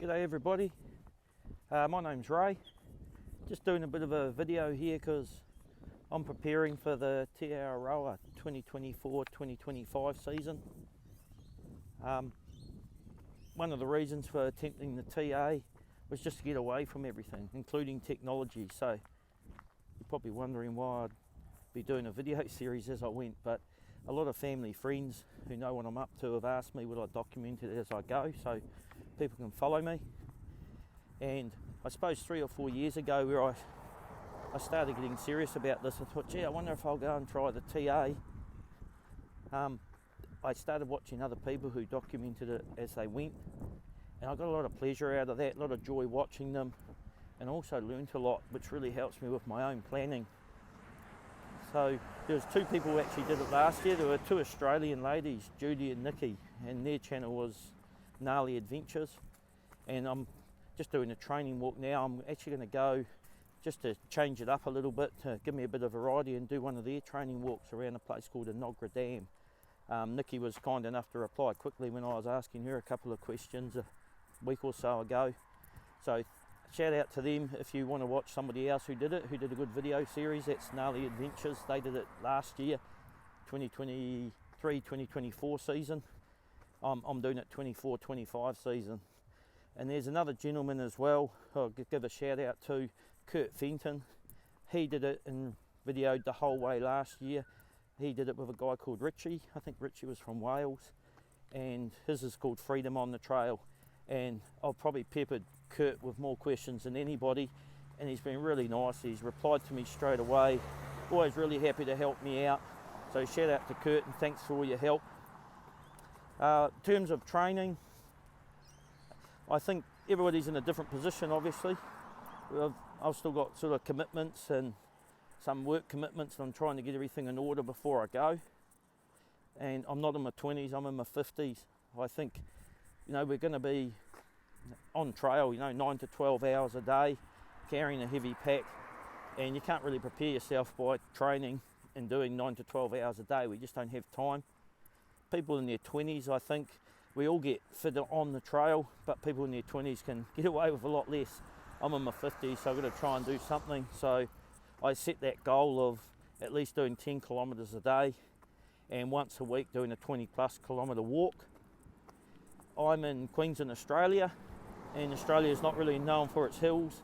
G'day everybody, my name's Ray. Just doing a bit of a video here because I'm preparing for the Te Araroa 2024-2025 season. One of the reasons for attempting the TA was just to get away from everything, including technology. So you're probably wondering why I'd be doing a video series as I went, but a lot of family friends who know what I'm up to have asked me will I document it as I go so people can follow me. And I suppose 3 or 4 years ago where I started getting serious about this, I thought, gee, I wonder if I'll go and try the TA. I started watching other people who documented it as they went, and I got a lot of pleasure out of that, a lot of joy watching them, and also learnt a lot, which really helps me with my own planning. So there was 2 people who actually did it last year. There were 2 Australian ladies, Judy and Nikki, and their channel was Gnarly Adventures. And I'm just doing a training walk now. I'm actually going to go just to change it up a little bit to give me a bit of variety and do one of their training walks around a place called the Nogra Dam. Nikki was kind enough to reply quickly when I was asking her a couple of questions a week or so ago. So shout out to them if you want to watch somebody else who did it, who did a good video series. That's Gnarly Adventures. They did it last year, 2023-2024 season. I'm doing it 24-25 season. And there's another gentleman as well I'll give a shout out to, Kurt Fenton. He did it and videoed the whole way last year. He did it with a guy called Richie. I think Richie was from Wales, and his is called Freedom on the Trail. And I've probably peppered Kurt with more questions than anybody, and he's been really nice. He's replied to me straight away, always really happy to help me out. So shout out to Kurt and thanks for all your help. In terms of training, I think everybody's in a different position obviously. I've still got sort of commitments and some work commitments, and I'm trying to get everything in order before I go. And I'm not in my 20s, I'm in my 50s. I think, we're going to be on trail, 9 to 12 hours a day, carrying a heavy pack, and you can't really prepare yourself by training and doing 9 to 12 hours a day. We just don't have time. People in their 20s, I think, we all get fit on the trail, but people in their 20s can get away with a lot less. I'm in my 50s, so I've got to try and do something. So I set that goal of at least doing 10 kilometres a day, and once a week doing a 20+ kilometre walk. I'm in Queensland, Australia, and Australia is not really known for its hills.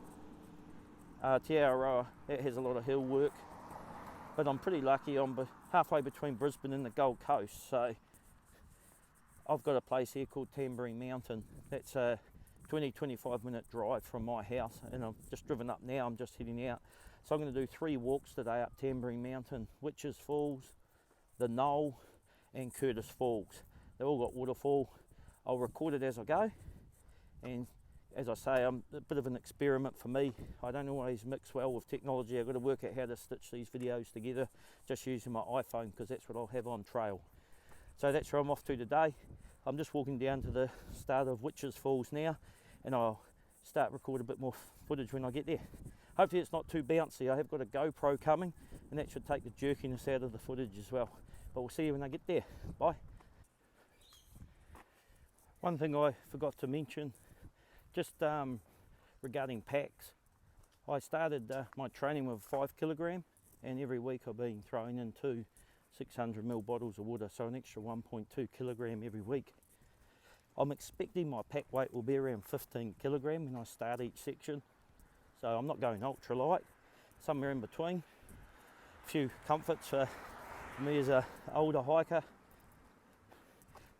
Te Araroa, it has a lot of hill work, but I'm pretty lucky. I'm halfway between Brisbane and the Gold Coast, so I've got a place here called Tamborine Mountain. That's a 20-25 minute drive from my house, and I've just driven up now. I'm just heading out. So I'm going to do 3 walks today up Tamborine Mountain: Witches Falls, the Knoll, and Curtis Falls. They've all got waterfall. I'll record it as I go, and as I say, I'm a bit of an experiment for me. I don't always mix well with technology. I've got to work out how to stitch these videos together just using my iPhone, because that's what I'll have on trail. So that's where I'm off to today. I'm just walking down to the start of Witches Falls now, and I'll start recording a bit more footage when I get there. Hopefully it's not too bouncy. I have got a GoPro coming, and that should take the jerkiness out of the footage as well. But we'll see you when I get there. Bye. One thing I forgot to mention, just regarding packs. I started my training with 5 kilogram, and every week I've been throwing in 2 600ml bottles of water, so an extra 1.2 kilogram every week. I'm expecting my pack weight will be around 15 kilogram when I start each section, so I'm not going ultra light, somewhere in between. A few comforts for me as an older hiker.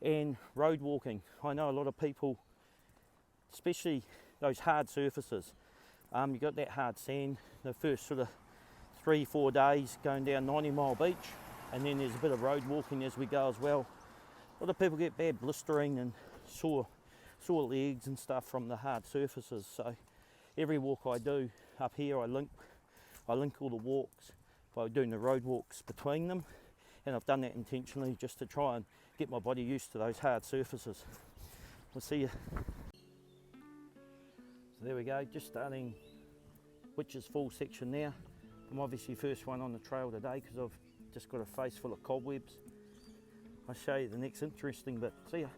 And road walking. I know a lot of people, especially those hard surfaces, you got that hard sand the first sort of 3-4 days going down 90 Mile Beach, and then there's a bit of road walking as we go as well. A lot of people get bad blistering and sore legs and stuff from the hard surfaces. So every walk I do up here, I link all the walks by doing the road walks between them. And I've done that intentionally just to try and get my body used to those hard surfaces. We'll see you. So there we go, just starting Witches Falls section now. I'm obviously first one on the trail today because I've just got a face full of cobwebs. I'll show you the next interesting bit. See ya.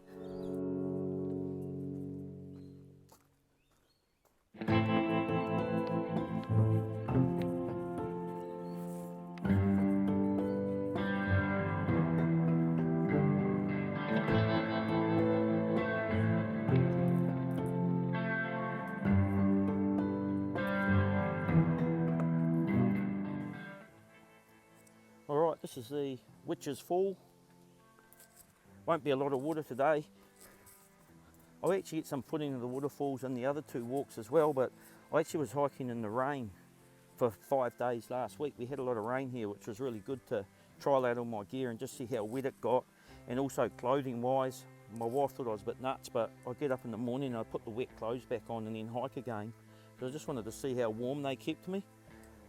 This is the Witch's Fall. Won't be a lot of water today. I'll actually get some footing of the waterfalls in the other two walks as well, but I actually was hiking in the rain for 5 days last week. We had a lot of rain here, which was really good to trial out all my gear and just see how wet it got. And also clothing wise, my wife thought I was a bit nuts, but I get up in the morning and I put the wet clothes back on and then hike again. So I just wanted to see how warm they kept me.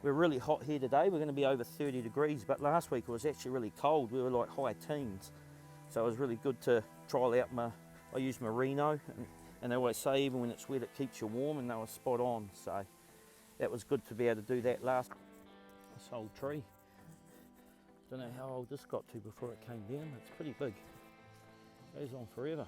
We're really hot here today. We're going to be over 30 degrees, but last week it was actually really cold. We were like high teens. So it was really good to trial out I use merino, and they always say even when it's wet it keeps you warm, and they were spot on. So that was good to be able to do that this old tree. Don't know how old this got to before it came down. It's pretty big. Goes on forever.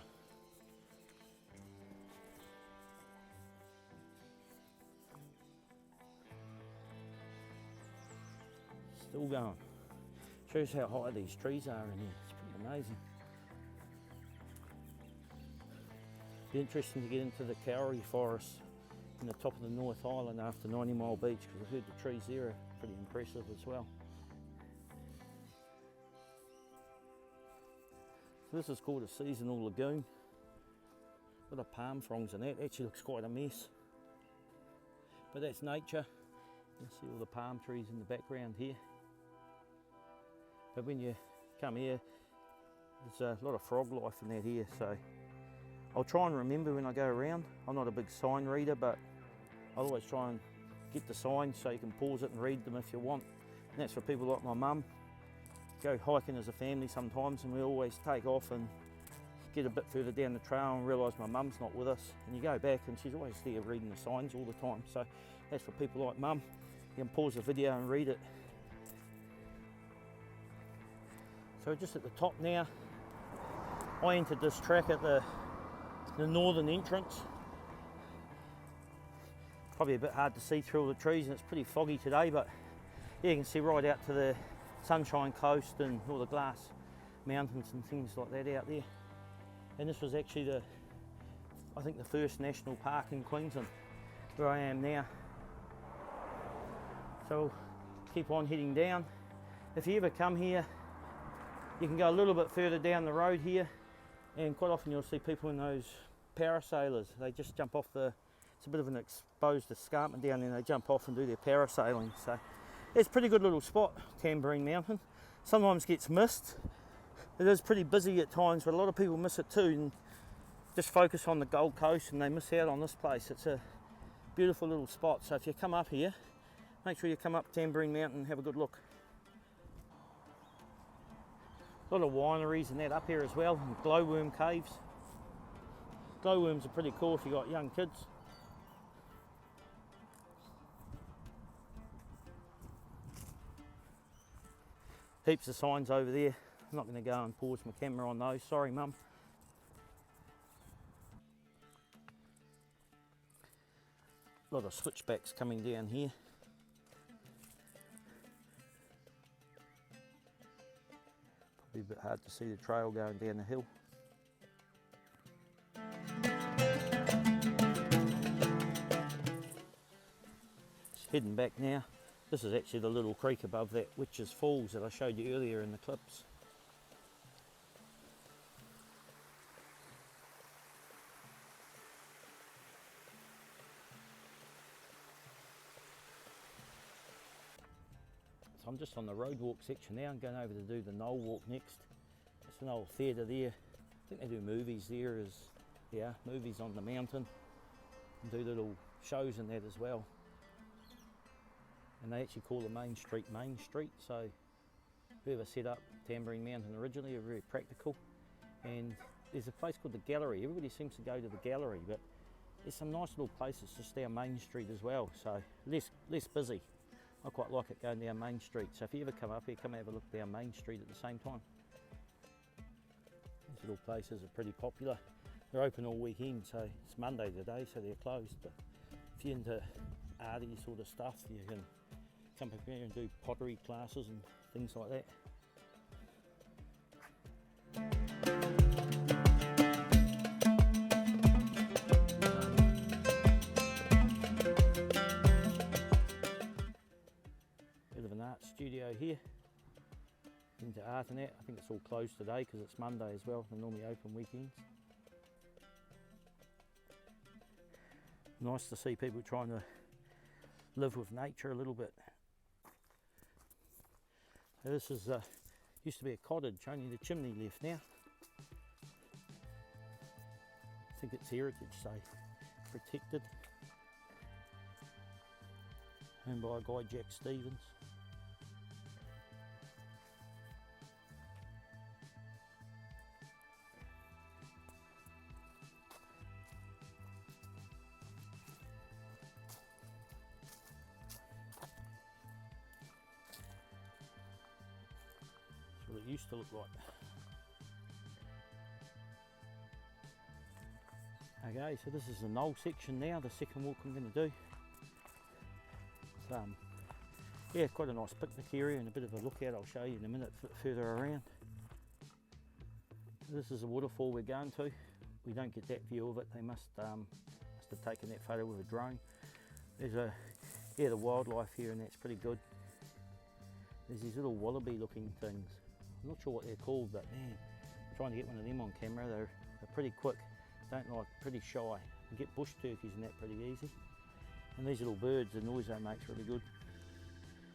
Still going. Shows how high these trees are in here. It's pretty amazing. Be interesting to get into the kauri forest in the top of the North Island after 90 Mile Beach, because I've heard the trees there are pretty impressive as well. So this is called a seasonal lagoon. Got a palm fronds in that. Actually looks quite a mess. But that's nature. You see all the palm trees in the background here. But when you come here, there's a lot of frog life in that here, so I'll try and remember when I go around. I'm not a big sign reader, but I'll always try and get the signs so you can pause it and read them if you want. And that's for people like my mum. Go hiking as a family sometimes, and we always take off and get a bit further down the trail and realise my mum's not with us. And you go back and she's always there reading the signs all the time. So that's for people like mum. You can pause the video and read it. So just at the top now, I entered this track at the northern entrance. Probably a bit hard to see through all the trees, and it's pretty foggy today, but yeah, you can see right out to the Sunshine Coast and all the glass mountains and things like that out there. And this was actually I think the first national park in Queensland, where I am now. So keep on heading down. If you ever come here, you can go a little bit further down the road here, and quite often you'll see people in those parasailers. They just jump off it's a bit of an exposed escarpment down there, and they jump off and do their parasailing. So it's a pretty good little spot, Tamborine Mountain. Sometimes gets missed. It is pretty busy at times, but a lot of people miss it too and just focus on the Gold Coast, and they miss out on this place. It's a beautiful little spot. So if you come up here, make sure you come up Tamborine Mountain and have a good look. A lot of wineries and that up here as well, and glowworm caves. Glowworms are pretty cool if you've got young kids. Heaps of signs over there. I'm not going to go and pause my camera on those. Sorry, Mum. A lot of switchbacks coming down here. Probably a bit hard to see the trail going down the hill. Just heading back now. This is actually the little creek above that Witch's Falls that I showed you earlier in the clips. So I'm just on the road walk section now. I'm going over to do the knoll walk next. It's an old theatre there. I think they do movies there, movies on the mountain, and do little shows in that as well. And they actually call the main street Main Street, so whoever set up Tamborine Mountain originally are very practical. And there's a place called the Gallery. Everybody seems to go to the Gallery, but there's some nice little places just down Main Street as well, so less busy. I quite like it going down Main Street, so if you ever come up here, come have a look down Main Street at the same time. These little places are pretty popular. They're open all weekend, so it's Monday today, so they're closed, but if you're into arty sort of stuff, you can come up here and do pottery classes and things like that. Bit of an art studio here. into art and that. I think it's all closed today because it's Monday as well. They're normally open weekends. Nice to see people trying to live with nature a little bit. So this is used to be a cottage, only the chimney left now. I think it's heritage, so protected. Owned by a guy, Jack Stevens. That's what it used to look like. Okay, so this is the knoll section now, the second walk I'm going to do. It's, yeah, quite a nice picnic area and a bit of a lookout. I'll show you in a minute further around. This is a waterfall we're going to. We don't get that view of it. They must have taken that photo with a drone. There's the wildlife here, and that's pretty good. There's these little wallaby looking things. I'm not sure what they're called, but man, trying to get one of them on camera. They're pretty quick. Pretty shy. You get bush turkeys and that pretty easy. And these little birds, the noise they make's really good.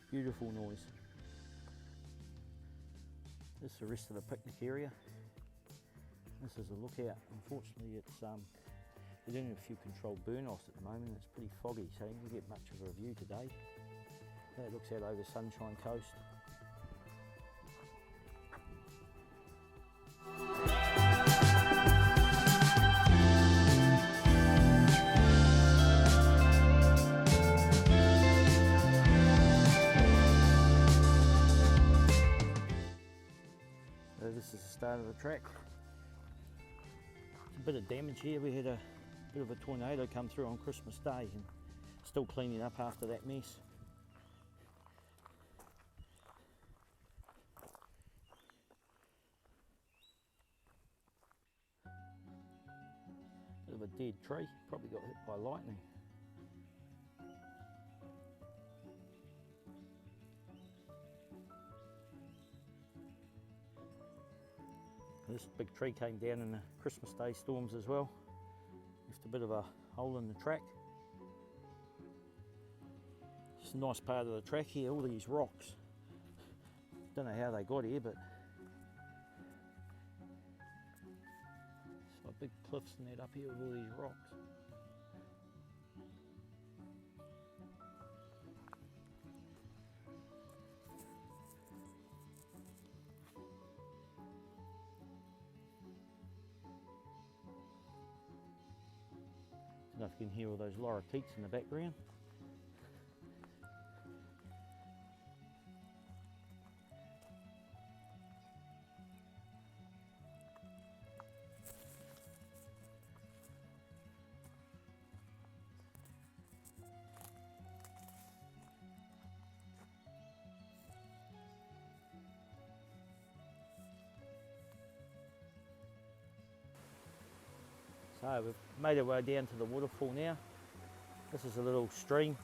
Beautiful noise. This is the rest of the picnic area. This is a lookout. Unfortunately, it's they're doing a few controlled burn-offs at the moment. It's pretty foggy, so you don't get much of a view today. That looks out over Sunshine Coast. This is the start of the track. There's a bit of damage here. We had a bit of a tornado come through on Christmas Day and still cleaning up after that mess. Bit of a dead tree, probably got hit by lightning. This big tree came down in the Christmas Day storms as well. Left a bit of a hole in the track. It's a nice part of the track here, all these rocks. Don't know how they got here, but it's like big cliffs and that up here with all these rocks. I don't know if you can hear all those lorikeets in the background. So we've made our way down to the waterfall now. This is a little stream.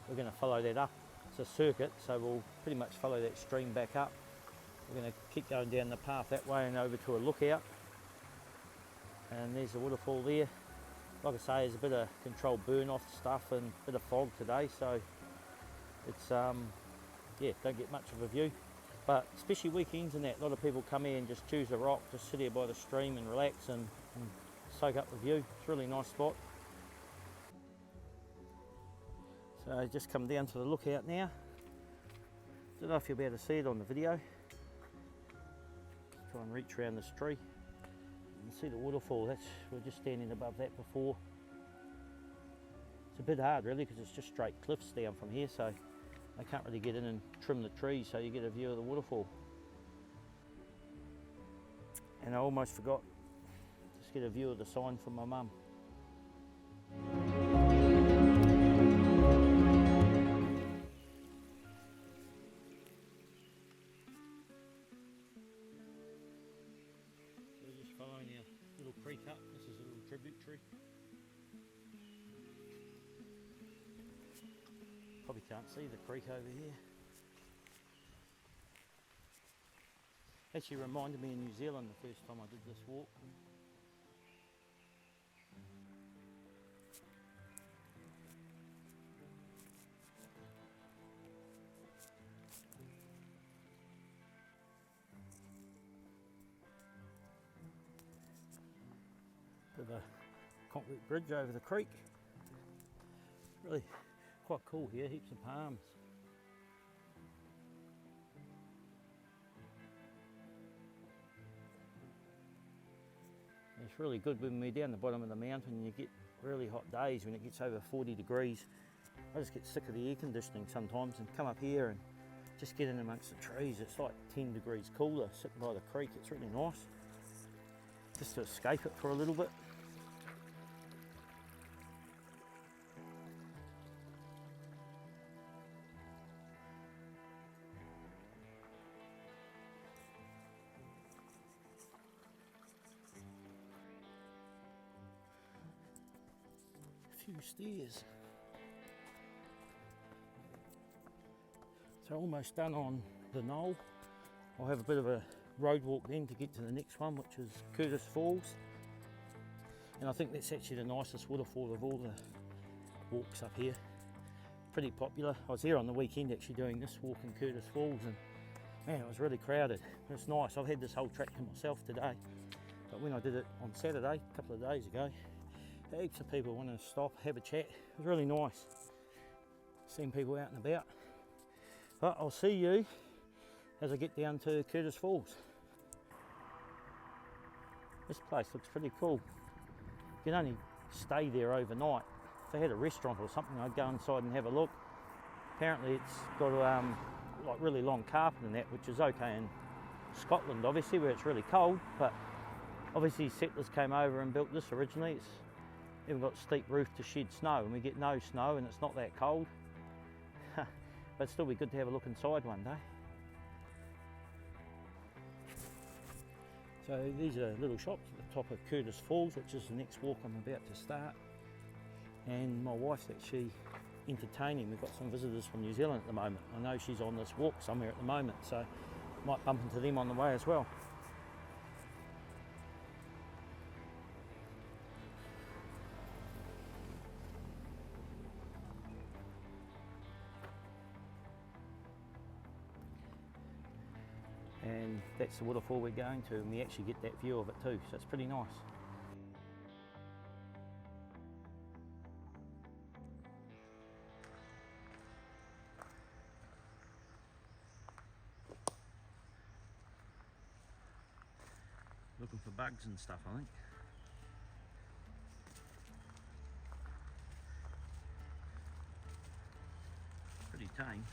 We're going to follow that up. It's a circuit, so we'll pretty much follow that stream back up. We're going to keep going down the path that way and over to a lookout. And there's the waterfall there. Like I say, there's a bit of controlled burn off stuff and a bit of fog today, so it's yeah, don't get much of a view. But especially weekends and that, a lot of people come here and just choose a rock, just sit here by the stream and relax and soak up the view. It's a really nice spot. So just come down to the lookout now. Don't know if you'll be able to see it on the video. Try and reach around this tree and see the waterfall. We're just standing above that before. It's a bit hard really because it's just straight cliffs down from here, so they can't really get in and trim the trees so you get a view of the waterfall. And I almost forgot, just get a view of the sign from my mum. So we're just following our little creek up. This is a little tributary. Probably can't see the creek over here. Actually reminded me of New Zealand the first time I did this walk. Bit of a concrete bridge over the creek. Really quite cool here, heaps of palms. It's really good when we're down the bottom of the mountain and you get really hot days when it gets over 40 degrees. I just get sick of the air conditioning sometimes and come up here and just get in amongst the trees. It's like 10 degrees cooler sitting by the creek. It's really nice just to escape it for a little bit. Few stairs. So almost done on the knoll. I'll have a bit of a road walk then to get to the next one, which is Curtis Falls. And I think that's actually the nicest waterfall of all the walks up here. Pretty popular. I was here on the weekend actually doing this walk in Curtis Falls, and man, it was really crowded. It's nice. I've had this whole track to myself today, but when I did it on Saturday, a couple of days ago, heaps of people wanted to stop, have a chat. It was really nice seeing people out and about. But I'll see you as I get down to Curtis Falls. This place looks pretty cool. You can only stay there overnight. If they had a restaurant or something, I'd go inside and have a look. Apparently it's got like really long carpet and that, which is okay in Scotland obviously where it's really cold, but obviously settlers came over and built this originally. It's even got steep roof to shed snow, and we get no snow and it's not that cold. But it'd still be good to have a look inside one day. So these are little shops at the top of Curtis Falls, which is the next walk I'm about to start. And my wife's actually entertaining. We've got some visitors from New Zealand at the moment. I know she's on this walk somewhere at the moment, so might bump into them on the way as well. And that's the waterfall we're going to, and we actually get that view of it too, so it's pretty nice. Looking for bugs and stuff, I think. Pretty tame.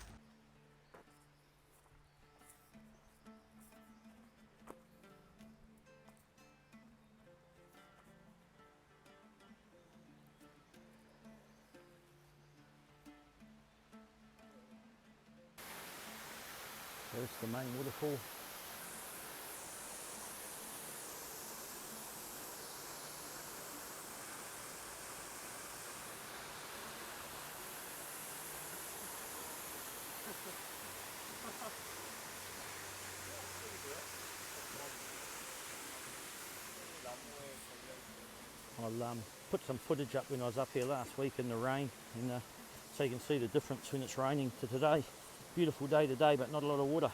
There's the main waterfall. I'll put some footage up when I was up here last week in the rain, and so you can see the difference when it's raining to today. Beautiful day today, but not a lot of water.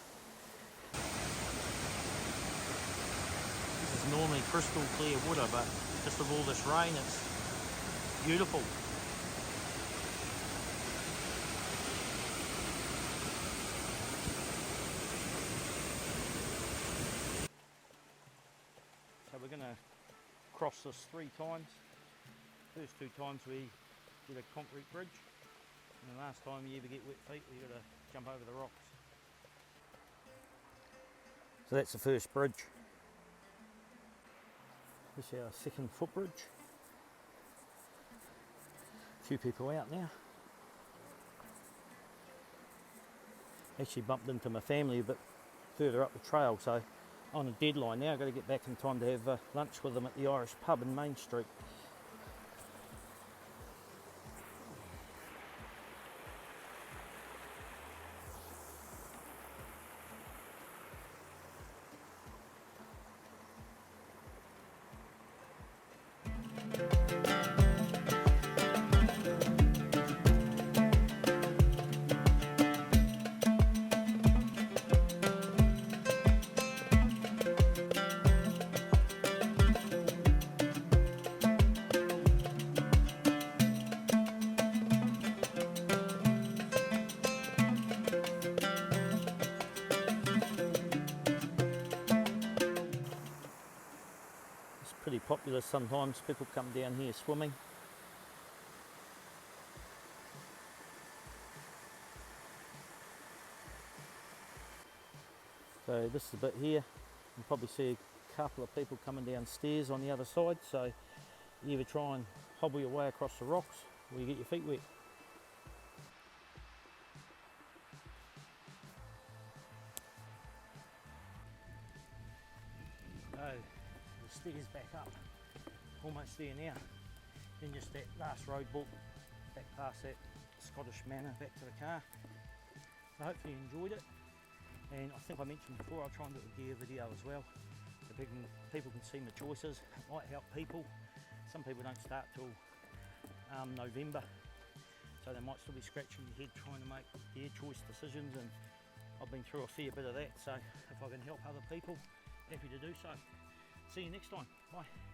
This is normally crystal clear water, but just with all this rain, it's beautiful. So we're going to cross this 3 times. First 2 times we did a concrete bridge, and the last time you ever get wet feet, you got to jump over the rocks. So that's the first bridge. This is our second footbridge. A few people out now. Actually bumped into my family a bit further up the trail, so on a deadline now. I've got to get back in time to have lunch with them at the Irish pub in Main Street. pretty popular sometimes. People come down here swimming. So this is the bit here. You can probably see a couple of people coming downstairs on the other side. So you either try and hobble your way across the rocks or you get your feet wet. So the stairs back up, almost there now. Then just that last road walk back past that Scottish manor back to the car. So hopefully you enjoyed it. And I think I mentioned before, I'll try and do a gear video as well, so people can see my choices. It might help people. Some people don't start till November, so they might still be scratching their head trying to make their choice decisions, and I've been through a fair bit of that, so if I can help other people, happy to do so. See you next time. Bye.